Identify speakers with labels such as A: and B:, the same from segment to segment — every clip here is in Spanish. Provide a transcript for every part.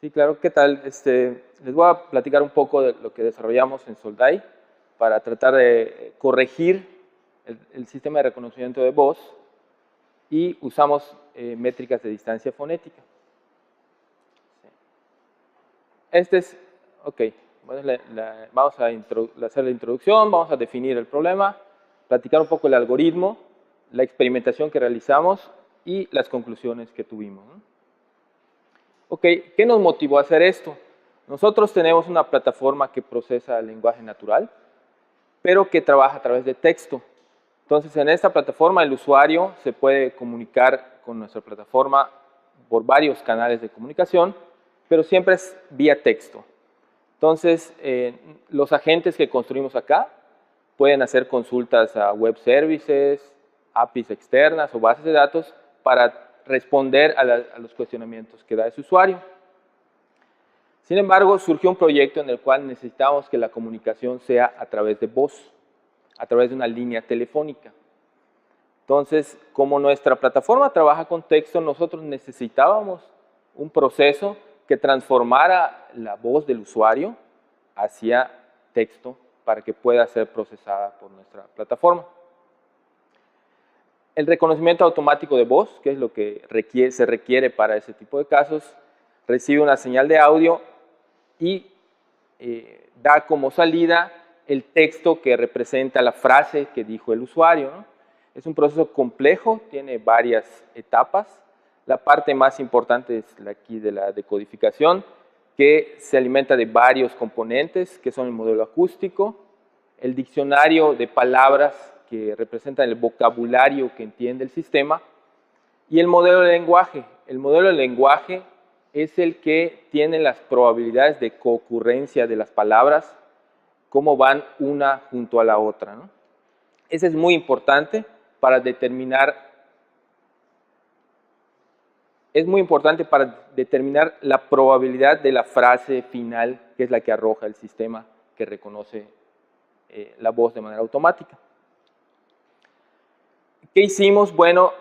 A: Sí, claro. ¿Qué tal? Les voy a platicar un poco de lo que desarrollamos en Soldai para tratar de corregir el sistema de reconocimiento de voz y usamos métricas de distancia fonética. Ok, bueno, vamos a hacer la introducción, vamos a definir el problema, platicar un poco el algoritmo, la experimentación que realizamos y las conclusiones que tuvimos, ¿no? Ok, ¿qué nos motivó a hacer esto? Nosotros tenemos una plataforma que procesa el lenguaje natural, pero que trabaja a través de texto. Entonces, en esta plataforma el usuario se puede comunicar con nuestra plataforma por varios canales de comunicación, pero siempre es vía texto. Entonces, los agentes que construimos acá pueden hacer consultas a web services, APIs externas o bases de datos para responder a los cuestionamientos que da ese usuario. Sin embargo, surgió un proyecto en el cual necesitábamos que la comunicación sea a través de voz, a través de una línea telefónica. Entonces, como nuestra plataforma trabaja con texto, nosotros necesitábamos un proceso que transformara la voz del usuario hacia texto para que pueda ser procesada por nuestra plataforma. El reconocimiento automático de voz, que es lo que se requiere para ese tipo de casos, recibe una señal de audio y da como salida el texto que representa la frase que dijo el usuario, ¿no? Es un proceso complejo, tiene varias etapas. La parte más importante es aquí de la decodificación, que se alimenta de varios componentes, que son el modelo acústico, el diccionario de palabras que representan el vocabulario que entiende el sistema, y el modelo de lenguaje. El modelo de lenguaje es el que tiene las probabilidades de coocurrencia de las palabras, cómo van una junto a la otra, ¿no? Ese es muy importante para determinar, la probabilidad de la frase final, que es la que arroja el sistema que reconoce la voz de manera automática. ¿Qué hicimos? Bueno,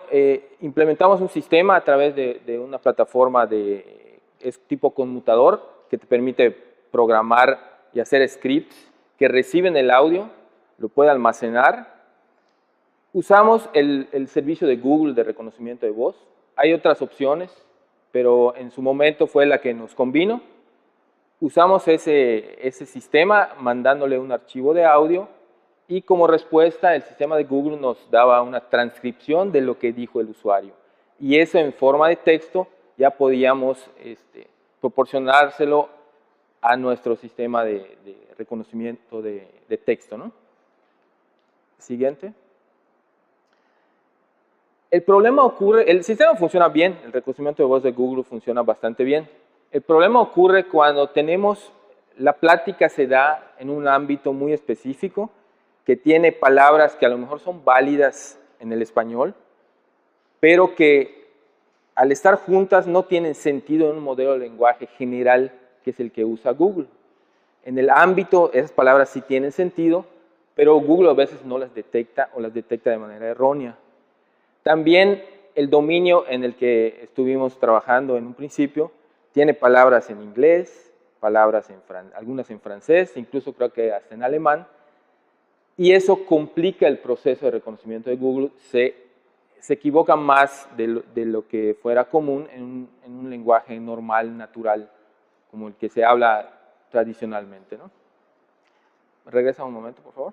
A: implementamos un sistema a través de una plataforma es tipo conmutador, que te permite programar y hacer scripts que reciben el audio, lo puede almacenar. Usamos el servicio de Google de reconocimiento de voz. Hay otras opciones, pero en su momento fue la que nos convino. Usamos ese sistema mandándole un archivo de audio y como respuesta el sistema de Google nos daba una transcripción de lo que dijo el usuario. Y eso en forma de texto ya podíamos proporcionárselo a nuestro sistema de reconocimiento de texto, ¿no? Siguiente. El problema ocurre, el sistema funciona bien, el reconocimiento de voz de Google funciona bastante bien. El problema ocurre cuando la plática se da en un ámbito muy específico, que tiene palabras que a lo mejor son válidas en el español, pero que al estar juntas no tienen sentido en un modelo de lenguaje general que es el que usa Google. En el ámbito, esas palabras sí tienen sentido, pero Google a veces no las detecta o las detecta de manera errónea. También el dominio en el que estuvimos trabajando en un principio tiene palabras en inglés, algunas en francés, incluso creo que hasta en alemán, y eso complica el proceso de reconocimiento de Google. Se equivoca más de lo que fuera común en un lenguaje normal, natural, como el que se habla tradicionalmente, ¿no? Regresa un momento, por favor.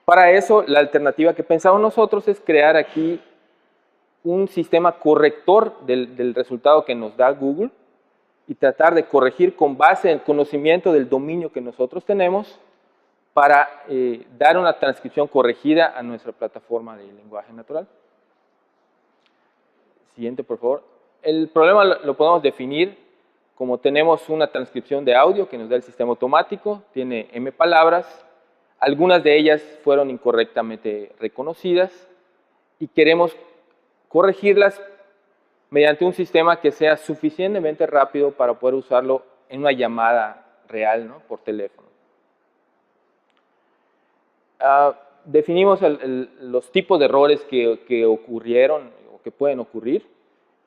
A: Para eso, la alternativa que pensamos nosotros es crear aquí un sistema corrector del resultado que nos da Google y tratar de corregir con base en el conocimiento del dominio que nosotros tenemos para dar una transcripción corregida a nuestra plataforma de lenguaje natural. Siguiente, por favor. El problema lo podemos definir como tenemos una transcripción de audio que nos da el sistema automático, tiene M palabras, algunas de ellas fueron incorrectamente reconocidas y queremos corregirlas mediante un sistema que sea suficientemente rápido para poder usarlo en una llamada real, ¿no? Por teléfono. Definimos los tipos de errores que ocurrieron o que pueden ocurrir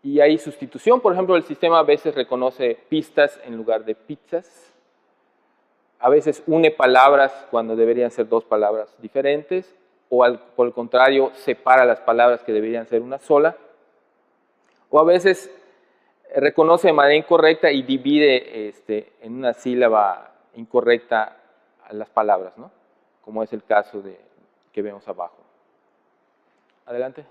A: Y hay sustitución, por ejemplo, el sistema a veces reconoce pistas en lugar de pizzas. A veces une palabras cuando deberían ser dos palabras diferentes, o por el contrario, separa las palabras que deberían ser una sola. O a veces reconoce de manera incorrecta y divide en una sílaba incorrecta a las palabras, ¿no? Como es el caso que vemos abajo. Adelante.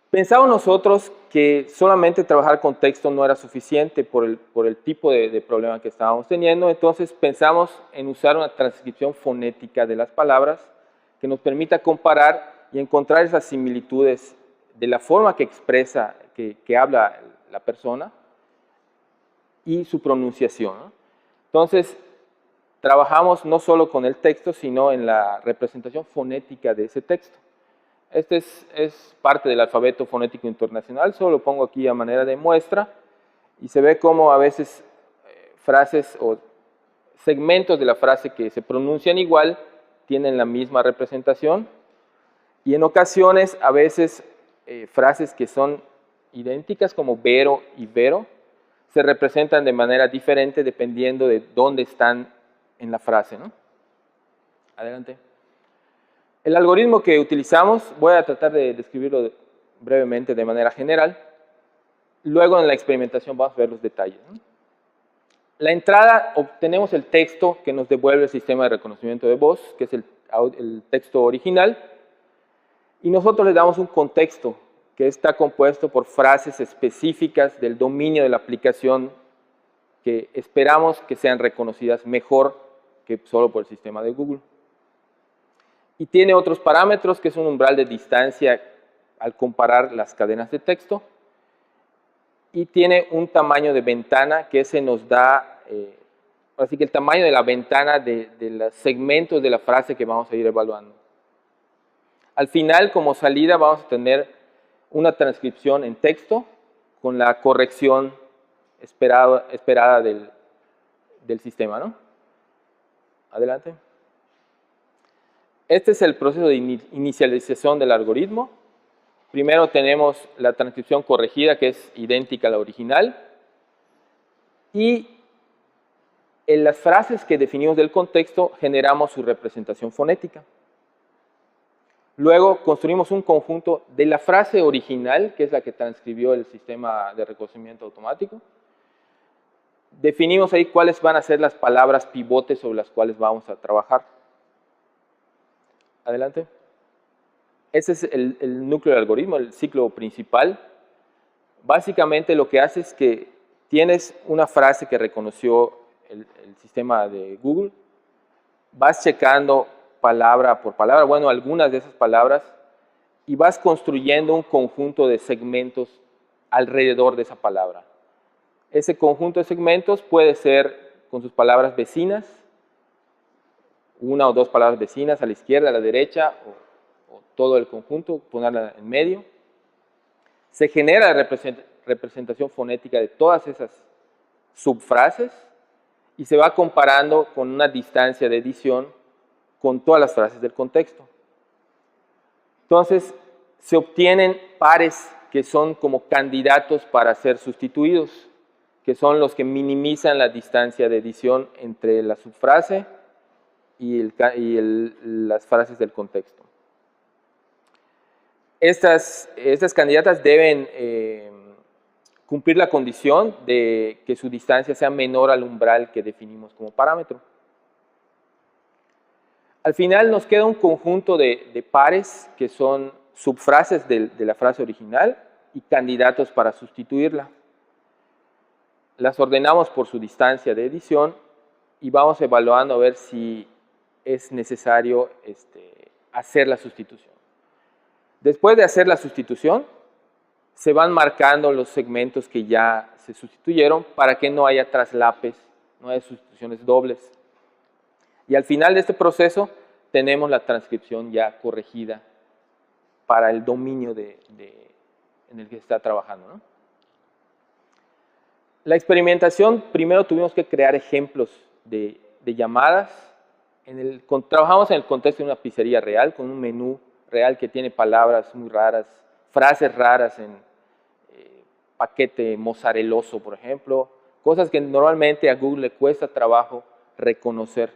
A: Pensamos nosotros que solamente trabajar con texto no era suficiente por el tipo de problema que estábamos teniendo, entonces pensamos en usar una transcripción fonética de las palabras que nos permita comparar y encontrar esas similitudes de la forma que expresa, que habla la persona y su pronunciación, ¿no? Entonces, trabajamos no solo con el texto, sino en la representación fonética de ese texto. Este es parte del alfabeto fonético internacional, solo lo pongo aquí a manera de muestra, y se ve cómo a veces frases o segmentos de la frase que se pronuncian igual tienen la misma representación, y en ocasiones a veces frases que son idénticas como vero y vero se representan de manera diferente dependiendo de dónde están en la frase, ¿no? Adelante. El algoritmo que utilizamos, voy a tratar de describirlo brevemente de manera general. Luego en la experimentación vamos a ver los detalles, ¿no? La entrada, obtenemos el texto que nos devuelve el sistema de reconocimiento de voz, que es el texto original, y nosotros le damos un contexto que está compuesto por frases específicas del dominio de la aplicación que esperamos que sean reconocidas mejor que solo por el sistema de Google. Y tiene otros parámetros, que es un umbral de distancia al comparar las cadenas de texto. Y tiene un tamaño de ventana que ese nos da, así que el tamaño de la ventana de los segmentos de la frase que vamos a ir evaluando. Al final, como salida, vamos a tener una transcripción en texto con la corrección esperada del sistema, ¿no? Adelante. Este es el proceso de inicialización del algoritmo. Primero tenemos la transcripción corregida, que es idéntica a la original. Y en las frases que definimos del contexto, generamos su representación fonética. Luego construimos un conjunto de la frase original, que es la que transcribió el sistema de reconocimiento automático. Definimos ahí cuáles van a ser las palabras pivotes sobre las cuales vamos a trabajar. Adelante. Ese es el núcleo del algoritmo, el ciclo principal. Básicamente lo que hace es que tienes una frase que reconoció el sistema de Google, vas checando palabra por palabra, bueno, algunas de esas palabras, y vas construyendo un conjunto de segmentos alrededor de esa palabra. Ese conjunto de segmentos puede ser con sus palabras vecinas, una o dos palabras vecinas a la izquierda, a la derecha, o todo el conjunto, ponerla en medio. Se genera la representación fonética de todas esas subfrases y se va comparando con una distancia de edición con todas las frases del contexto. Entonces, se obtienen pares que son como candidatos para ser sustituidos, que son los que minimizan la distancia de edición entre la subfrase y las frases del contexto. Estas candidatas deben cumplir la condición de que su distancia sea menor al umbral que definimos como parámetro. Al final nos queda un conjunto de pares que son subfrases de la frase original y candidatos para sustituirla. Las ordenamos por su distancia de edición y vamos evaluando a ver si es necesario hacer la sustitución. Después de hacer la sustitución, se van marcando los segmentos que ya se sustituyeron para que no haya traslapes, no haya sustituciones dobles. Y al final de este proceso tenemos la transcripción ya corregida para el dominio en el que se está trabajando, ¿no? La experimentación, primero tuvimos que crear ejemplos de llamadas. Trabajamos en el contexto de una pizzería real, con un menú real que tiene palabras muy raras, frases raras paquete mozareloso, por ejemplo, cosas que normalmente a Google le cuesta trabajo reconocer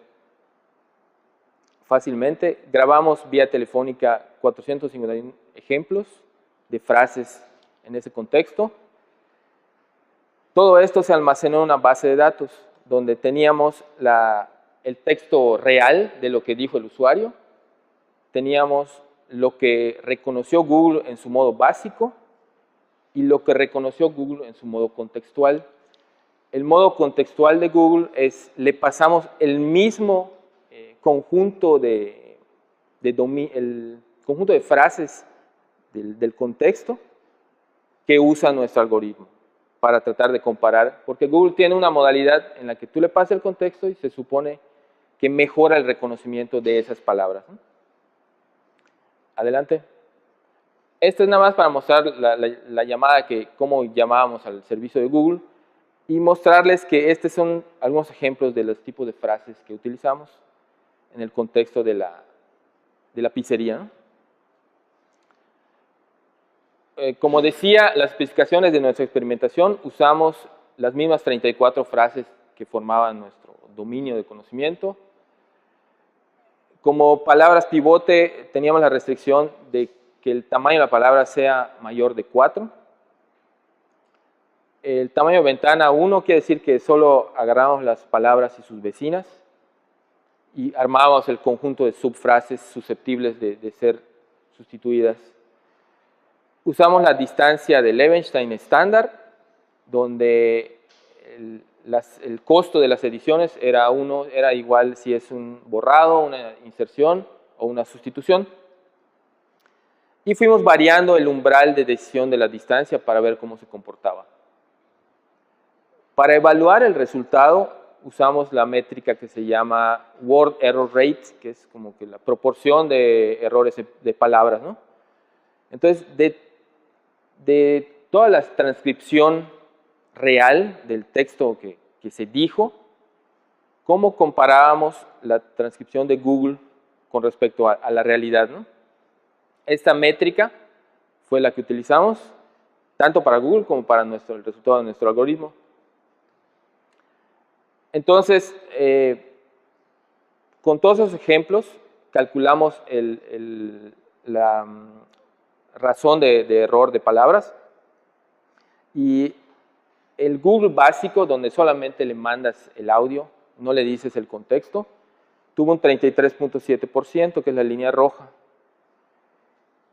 A: fácilmente. Grabamos vía telefónica 451 ejemplos de frases en ese contexto. Todo esto se almacenó en una base de datos donde teníamos el texto real de lo que dijo el usuario, teníamos lo que reconoció Google en su modo básico y lo que reconoció Google en su modo contextual. El modo contextual de Google es, le pasamos el mismo conjunto conjunto de frases del contexto que usa nuestro algoritmo para tratar de comparar, porque Google tiene una modalidad en la que tú le pasas el contexto y se supone que mejora el reconocimiento de esas palabras, ¿no? Adelante. Esto es nada más para mostrar la llamada, cómo llamábamos al servicio de Google y mostrarles que estos son algunos ejemplos de los tipos de frases que utilizamos en el contexto de la pizzería, ¿no? Como decía, las especificaciones de nuestra experimentación usamos las mismas 34 frases que formaban nuestro dominio de conocimiento. Como palabras pivote teníamos la restricción de que el tamaño de la palabra sea mayor de 4. El tamaño de ventana 1 quiere decir que solo agarramos las palabras y sus vecinas y armábamos el conjunto de subfrases susceptibles de ser sustituidas. Usamos la distancia de Levenshtein estándar, donde el costo de las ediciones era igual si es un borrado, una inserción o una sustitución. Y fuimos variando el umbral de decisión de la distancia para ver cómo se comportaba. Para evaluar el resultado, usamos la métrica que se llama Word Error Rate, que es como que la proporción de errores de palabras, ¿no? Entonces, de toda la transcripción real del texto que se dijo, ¿cómo comparábamos la transcripción de Google con respecto a la realidad, ¿no? Esta métrica fue la que utilizamos tanto para Google como para el resultado de nuestro algoritmo. Entonces, con todos esos ejemplos, calculamos la razón de error de palabras y el Google básico, donde solamente le mandas el audio, no le dices el contexto, tuvo un 33.7%, que es la línea roja.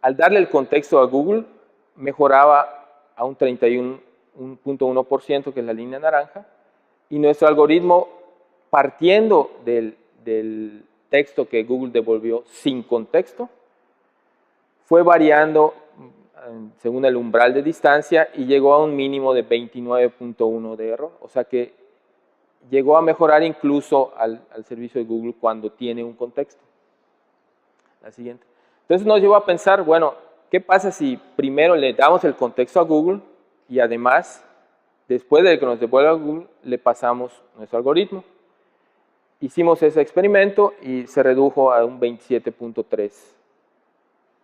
A: Al darle el contexto a Google, mejoraba a un 31.1%, que es la línea naranja, y nuestro algoritmo, partiendo del texto que Google devolvió sin contexto, fue variando según el umbral de distancia y llegó a un mínimo de 29.1 de error. O sea que llegó a mejorar incluso al servicio de Google cuando tiene un contexto. La siguiente. Entonces nos llevó a pensar, bueno, ¿qué pasa si primero le damos el contexto a Google y además, después de que nos devuelva a Google, le pasamos nuestro algoritmo? Hicimos ese experimento y se redujo a un 27.3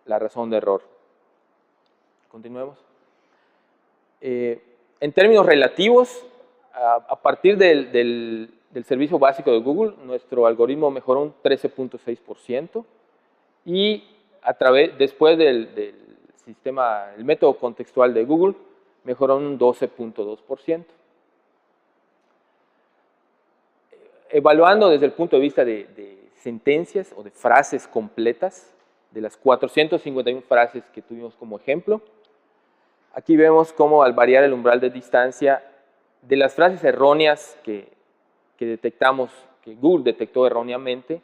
A: la razón de error. Continuemos. En términos relativos, a partir del servicio básico de Google, nuestro algoritmo mejoró un 13.6% y después del el método contextual de Google, mejoró un 12.2%. Evaluando desde el punto de vista de sentencias o de frases completas, de las 451 frases que tuvimos como ejemplo, aquí vemos cómo al variar el umbral de distancia, de las frases erróneas que detectamos, que Google detectó erróneamente,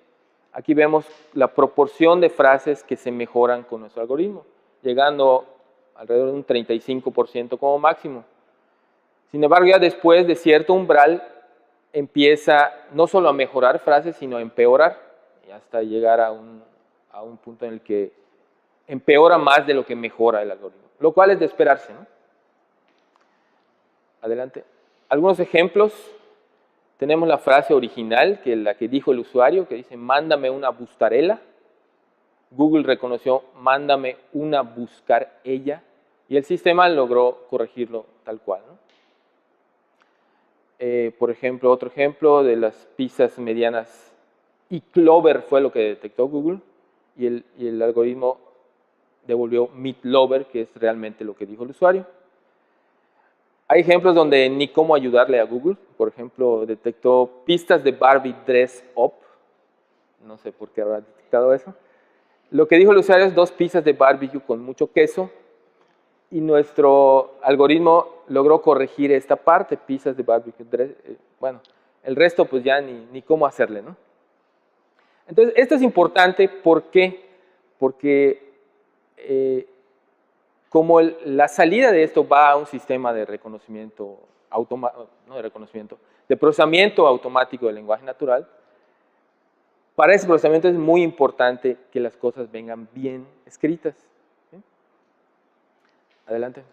A: aquí vemos la proporción de frases que se mejoran con nuestro algoritmo, llegando alrededor de un 35% como máximo. Sin embargo, ya después de cierto umbral, empieza no solo a mejorar frases, sino a empeorar, y hasta llegar a un punto en el que empeora más de lo que mejora el algoritmo, lo cual es de esperarse, ¿no? Adelante. Algunos ejemplos. Tenemos la frase original, que es la que dijo el usuario, que dice, mándame una bustarela. Google reconoció, mándame una buscar ella. Y el sistema logró corregirlo tal cual, ¿no? Por ejemplo, otro ejemplo de las pizzas medianas, y Clover fue lo que detectó Google, y el algoritmo devolvió Meat Lover, que es realmente lo que dijo el usuario. Hay ejemplos donde ni cómo ayudarle a Google. Por ejemplo, detectó pistas de Barbie Dress Up. No sé por qué habrá detectado eso. Lo que dijo el usuario es 2 pizzas de barbecue con mucho queso. Y nuestro algoritmo logró corregir esta parte, pizzas de barbecue. Bueno, el resto pues ya ni cómo hacerle, ¿no? Entonces, esto es importante, ¿por qué? Porque como la salida de esto va a un sistema de reconocimiento automático, no de reconocimiento, de procesamiento automático del lenguaje natural, para ese procesamiento es muy importante que las cosas vengan bien escritas. ¿Sí? Adelante.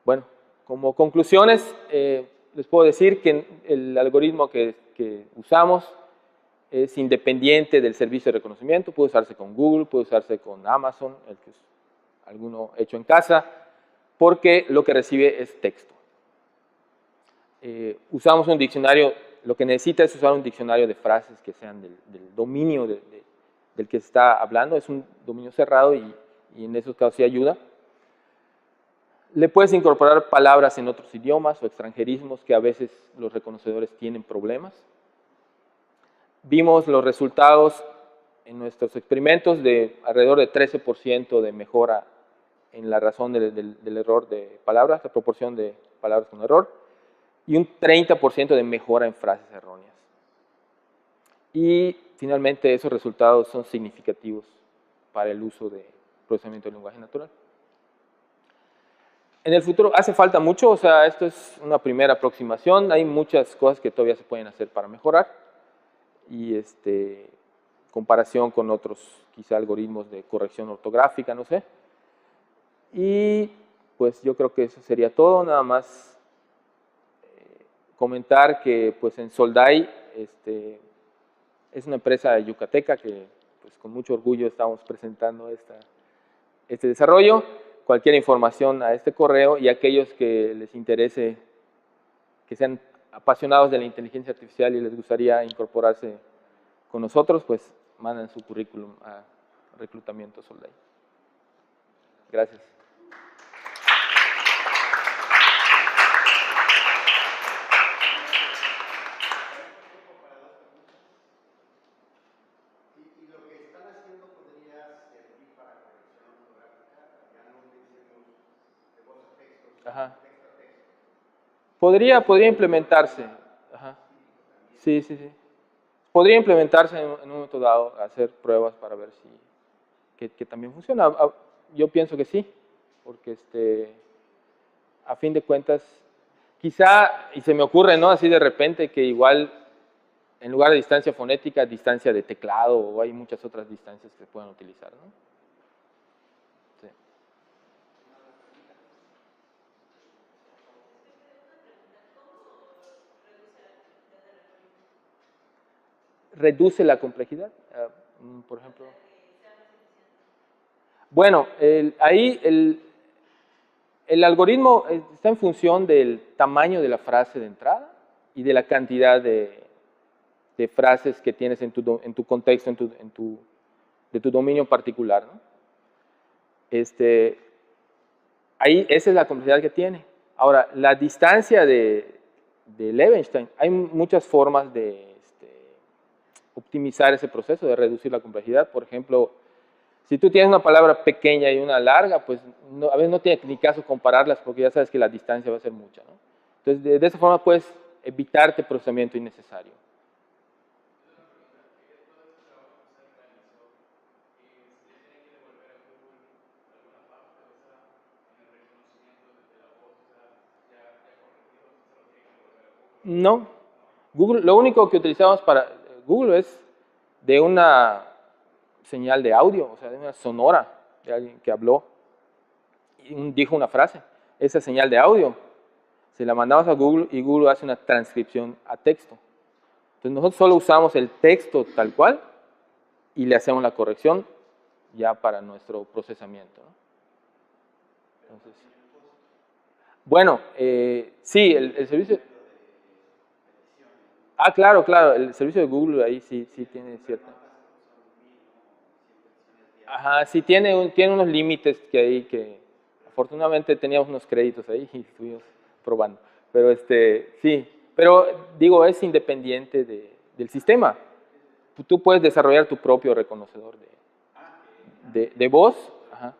A: Bueno, como conclusiones, les puedo decir que el algoritmo que usamos es independiente del servicio de reconocimiento, puede usarse con Google, puede usarse con Amazon, el que es alguno hecho en casa, porque lo que recibe es texto. Usamos un diccionario, lo que necesita es usar un diccionario de frases que sean del dominio del que se está hablando, es un dominio cerrado y en esos casos sí ayuda. Le puedes incorporar palabras en otros idiomas o extranjerismos que a veces los reconocedores tienen problemas. Vimos los resultados en nuestros experimentos de alrededor de 13% de mejora en la razón del error de palabras, la proporción de palabras con error, y un 30% de mejora en frases erróneas. Y finalmente esos resultados son significativos para el uso de procesamiento del lenguaje natural. En el futuro hace falta mucho, o sea, esto es una primera aproximación, hay muchas cosas que todavía se pueden hacer para mejorar y comparación con otros quizá algoritmos de corrección ortográfica, no sé. Y pues yo creo que eso sería todo, nada más comentar que pues en Soldai es una empresa yucateca que pues con mucho orgullo estamos presentando este desarrollo. Cualquier información a este correo y aquellos que les interese, que sean apasionados de la inteligencia artificial y les gustaría incorporarse con nosotros, pues manden su currículum a Reclutamiento Soldai. Gracias. Ajá. Podría implementarse. Ajá. Sí. Podría implementarse en un momento dado, hacer pruebas para ver si que también funciona. Yo pienso que sí, porque a fin de cuentas, quizá, y se me ocurre, ¿no? Así de repente que igual en lugar de distancia fonética, distancia de teclado, o hay muchas otras distancias que se pueden utilizar, ¿no? Sí. Reduce la complejidad, por ejemplo. Bueno, ahí el algoritmo está en función del tamaño de la frase de entrada y de la cantidad de frases que tienes en tu contexto, de tu dominio particular, ¿no? Ahí esa es la complejidad que tiene. Ahora, la distancia de Levenshtein, hay muchas formas de optimizar ese proceso, de reducir la complejidad. Por ejemplo, si tú tienes una palabra pequeña y una larga, pues a veces no tiene ni caso compararlas porque ya sabes que la distancia va a ser mucha, ¿no? Entonces, de esa forma puedes evitarte procesamiento innecesario. No. Google, lo único que utilizamos para Google es de una señal de audio, o sea, de una sonora de alguien que habló y dijo una frase. Esa señal de audio se la mandamos a Google y Google hace una transcripción a texto. Entonces nosotros solo usamos el texto tal cual y le hacemos la corrección ya para nuestro procesamiento, ¿no? Entonces, bueno, sí, el servicio... Ah, claro, claro, el servicio de Google ahí sí, sí tiene cierta... Ajá, sí tiene unos límites que ahí que afortunadamente teníamos unos créditos ahí y estuvimos probando. Pero sí, pero digo, es independiente del sistema. Tú puedes desarrollar tu propio reconocedor de voz, ajá,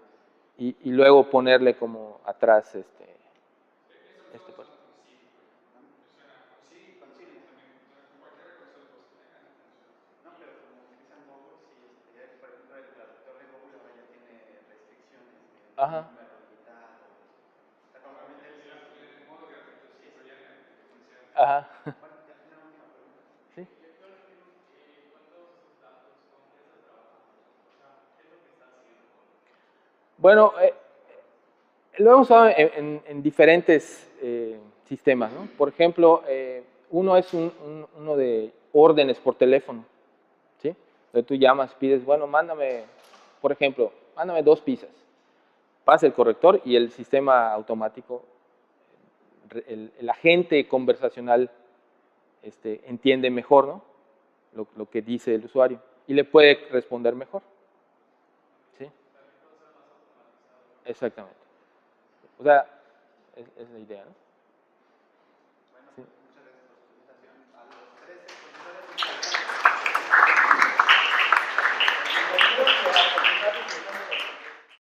A: y luego ponerle como atrás pues. Ajá. Ajá. Sí. Bueno, lo hemos usado en diferentes sistemas, ¿no? Por ejemplo, uno es uno de órdenes por teléfono, ¿sí? Donde tú llamas, pides, bueno, mándame, por ejemplo, mándame 2 pizzas. Pasa el corrector y el sistema automático, el agente conversacional entiende mejor, ¿no? Lo que dice el usuario y le puede responder mejor, ¿sí? Exactamente. O sea, es la idea, ¿no?